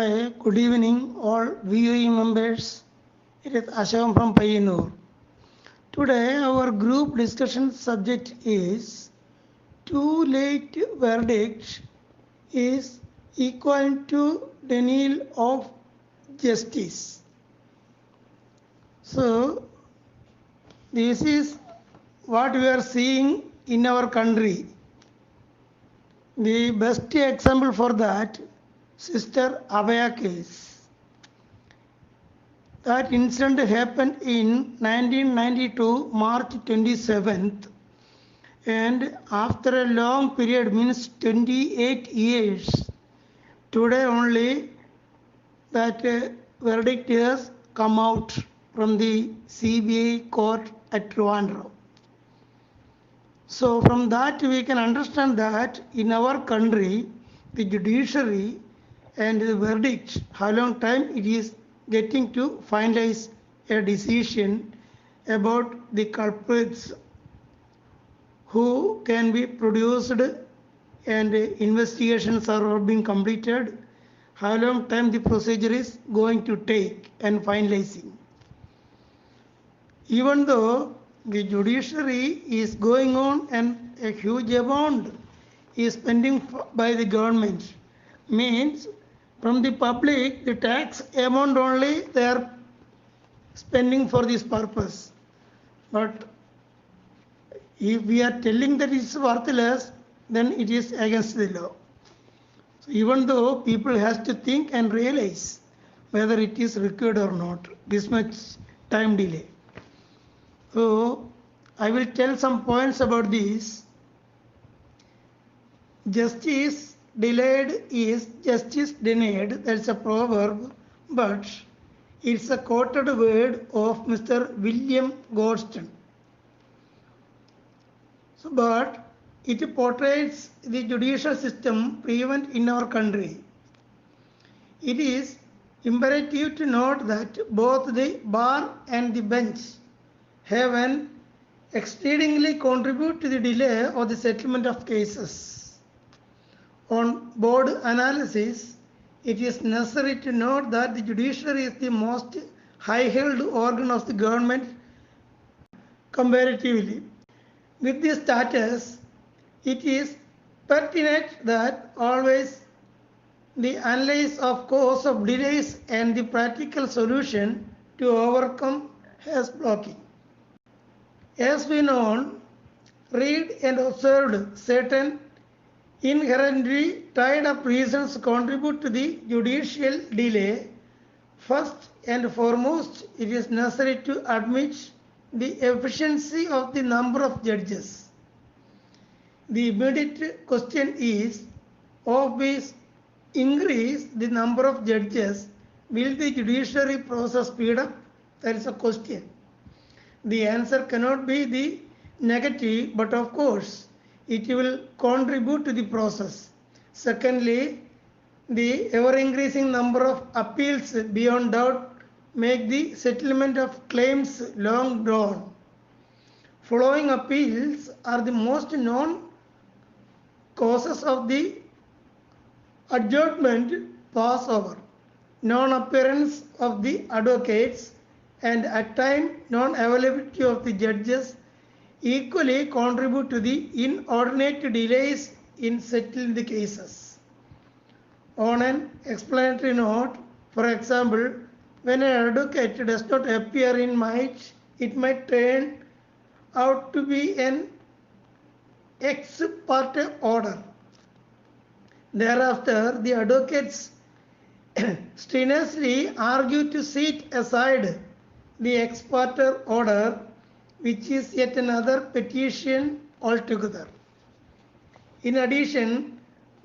Hi, good evening, all VOE members. It is Asham from Payyanur. Today, our group discussion subject is too late verdict is equal to denial of justice. So, this is what we are seeing in our country. The best example for that, Sister Abhaya case. That incident happened in 1992, March 27th, and after a long period, means 28 years, today only that verdict has come out from the CBI court at Trivandrum. So from that we can understand that in our country, the judiciary and the verdict, how long time it is getting to finalize a decision about the culprits who can be produced and investigations are being completed, how long time the procedure is going to take and finalizing. Even though the judiciary is going on and a huge amount is spending by the government, means from the public the tax amount only they are spending for this purpose. But if we are telling that it's worthless, then it is against the law. So even though people has to think and realize whether it is required or not, this much time delay. So I will tell some points about this. Justice delayed is justice denied. That's a proverb, but it's a quoted word of Mr. William Gladstone. So, but it portrays the judicial system prevalent in our country. It is imperative to note that both the bar and the bench have an exceedingly contribute to the delay of the settlement of cases. On board analysis, it is necessary to note that the judiciary is the most high-held organ of the government comparatively. With this status, it is pertinent that always the analysis of cause of delays and the practical solution to overcome has blocking. As we know, read and observed certain inherently tied up reasons contribute to the judicial delay. First and foremost, it is necessary to admit the efficiency of the number of judges. The immediate question is, if we increase the number of judges, will the judiciary process speed up? That is a question. The answer cannot be the negative, but of course, it will contribute to the process. Secondly, the ever-increasing number of appeals beyond doubt make the settlement of claims long drawn. Following appeals are the most known causes of the adjournment passover, non-appearance of the advocates, and at times non-availability of the judges equally contribute to the inordinate delays in settling the cases. On an explanatory note, for example, when an advocate does not appear in March, it might turn out to be an ex parte order. Thereafter, the advocates strenuously argue to set aside the ex parte order, which is yet another petition altogether. In addition,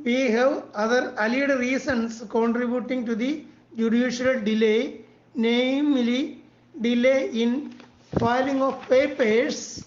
we have other alleged reasons contributing to the judicial delay, namely delay in filing of papers,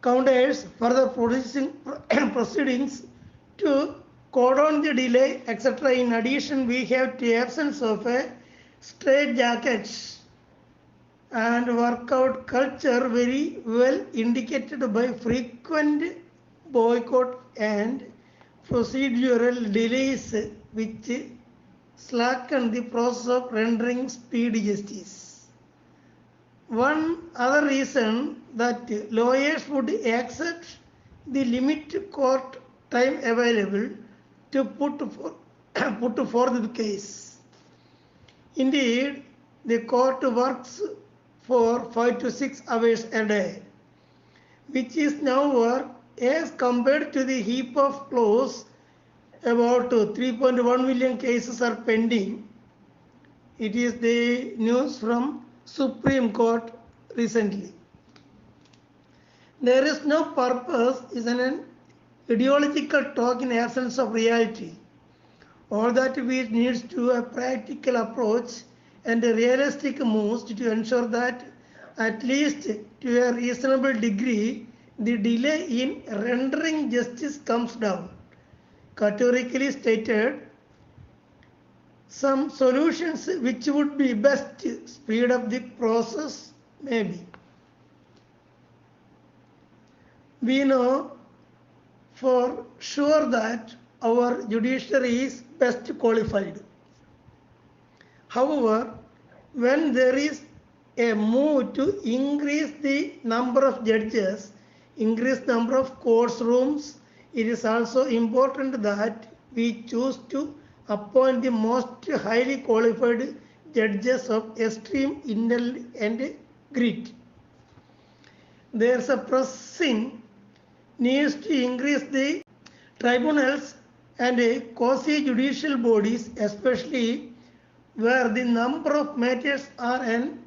counters further proceedings to cordon the delay, etc. In addition, we have the absence of a straitjacket and workout culture very well indicated by frequent boycott and procedural delays which slacken the process of rendering speedy justice. One other reason that lawyers would accept the limited court time available to put forth the case. Indeed, the court works for 5 to 6 hours a day, which is now work as compared to the heap of clause. About 3.1 million cases are pending. It is the news from Supreme Court recently. There is no purpose is an ideological talk in absence of reality. All that we need to a practical approach and a realistic moves to ensure that at least to a reasonable degree the delay in rendering justice comes down. Categorically stated, some solutions which would be best to speed up the process may be. We know for sure that our judiciary is best qualified. However, when there is a move to increase the number of judges, increase number of courtrooms, it is also important that we choose to appoint the most highly qualified judges of extreme intellect and grit. There is a pressing needs to increase the tribunals and quasi-judicial bodies, especially where the number of matters are an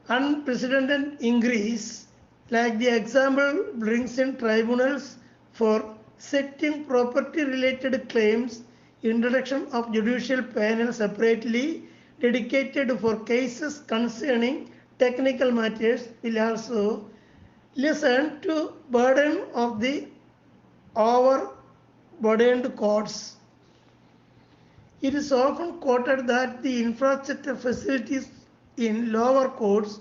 unprecedented increase, like the example brings in tribunals for setting property-related claims, introduction of judicial panel separately dedicated for cases concerning technical matters will also lessen to burden of the overburdened courts. It is often quoted that the infrastructure facilities in lower courts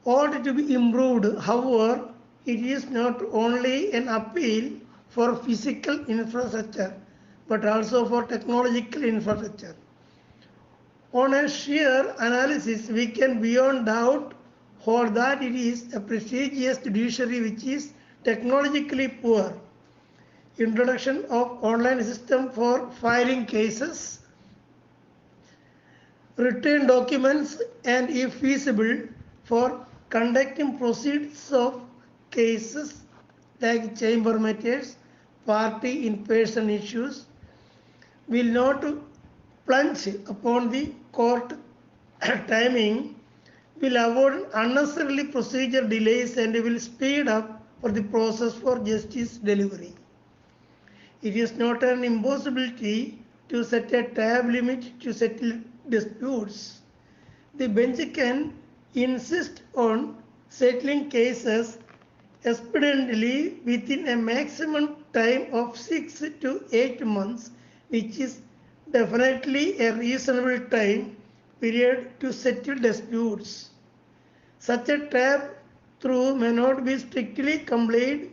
ought to be improved. However, it is not only an appeal for physical infrastructure, but also for technological infrastructure. On a sheer analysis, we can beyond doubt hold that it is a prestigious judiciary which is technologically poor. Introduction of online system for filing cases, written documents, and if feasible for conducting proceedings of cases like chamber matters, party in-person issues, will not plunge upon the court timing, will avoid unnecessarily procedure delays and will speed up for the process for justice delivery. It is not an impossibility to set a time limit to settle disputes. The bench can insist on settling cases expediently within a maximum time of 6 to 8 months, which is definitely a reasonable time period to settle disputes. Such a tap through may not be strictly complied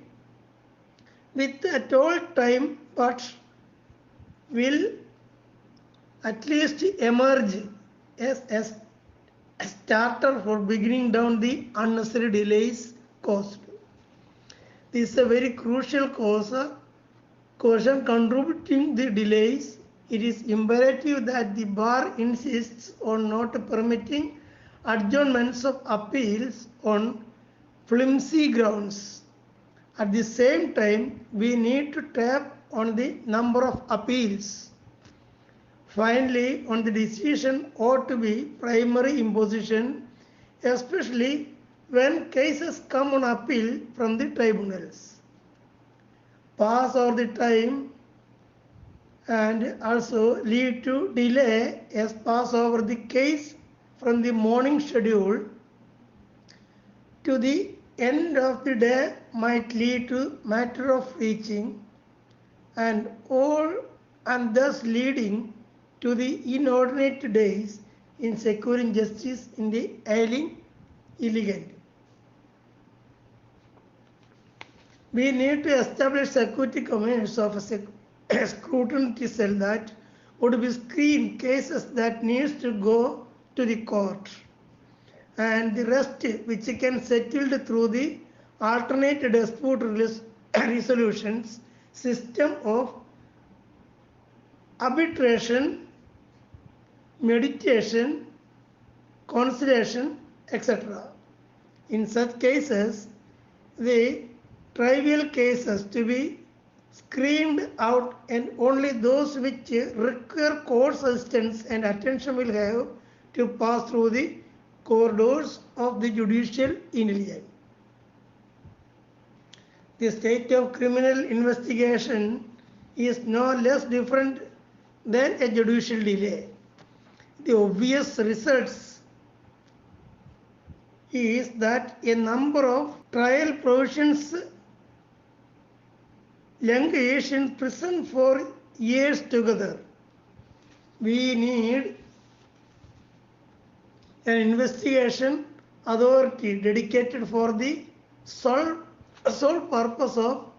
with at all time, but will at least emerge as a starter for bringing down the unnecessary delays caused. This is a very crucial cause contributing the delays. It is imperative that the bar insists on not permitting adjournments of appeals on flimsy grounds. At the same time, we need to tap on the number of appeals. Finally, on the decision ought to be primary imposition, especially when cases come on appeal from the tribunals. Pass over the time and also lead to delay as pass over the case from the morning schedule to the end of the day might lead to matter of reaching and thus leading to the inordinate days in securing justice in the ailing elegant. We need to establish security commitments of a scrutiny cell that would be screen cases that needs to go to the court, and the rest which can settled through the alternate dispute resolutions system of arbitration, mediation, conciliation, etc. In such cases, the trivial cases to be screened out, and only those which require court assistance and attention will have to pass through the corridors of the judicial inquiry. The state of criminal investigation is no less different than a judicial delay. The obvious results is that a number of trial provisions languish in prison for years together. We need an investigation authority dedicated for the sole purpose of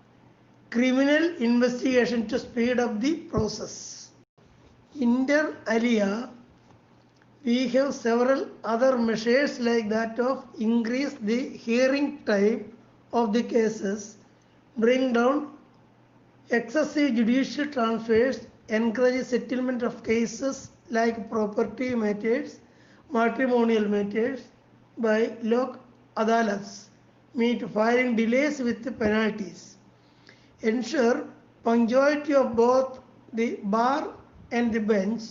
criminal investigation to speed up the process. Inter alia, we have several other measures like that of increase the hearing time of the cases, bring down excessive judicial transfers, encourage settlement of cases like property matters, matrimonial matters by lok adalats, meet filing delays with penalties, ensure punctuality of both the bar and the bench,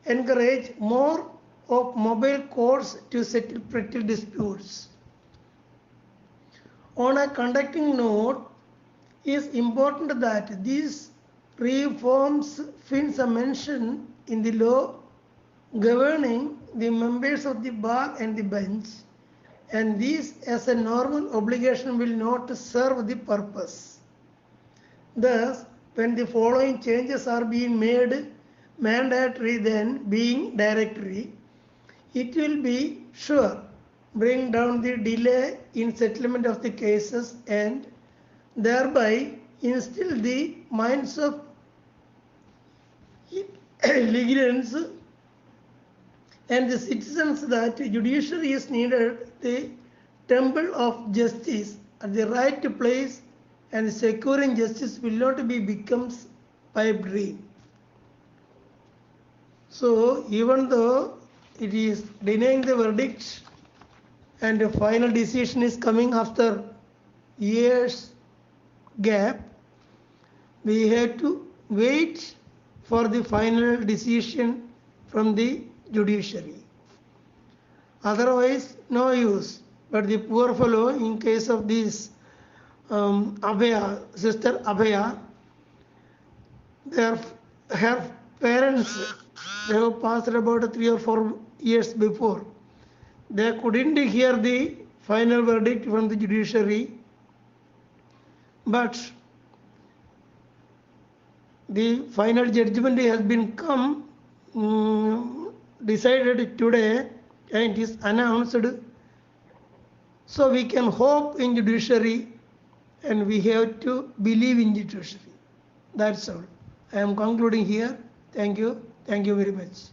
encourage more of mobile courts to settle petty disputes. On a conducting note, it is important that these reforms find a mention in the law governing the members of the bar and the bench, and these as a normal obligation will not serve the purpose. Thus, when the following changes are being made mandatory then being directory, it will be sure bring down the delay in settlement of the cases and thereby instill the minds of litigants and the citizens that judiciary is needed, the temple of justice at the right place, and securing justice will not be becomes pipe dream. So even though it is denying the verdict and the final decision is coming after years gap, we have to wait for the final decision from the judiciary. Otherwise, no use. But the poor fellow, in case of this Abhaya, sister Abhaya, her parents, they have passed about 3 or 4 years before. They couldn't hear the final verdict from the judiciary, but the final judgment has been decided today, and it is announced. So we can hope in judiciary, and we have to believe in judiciary. That's all. I am concluding here. Thank you. Thank you very much.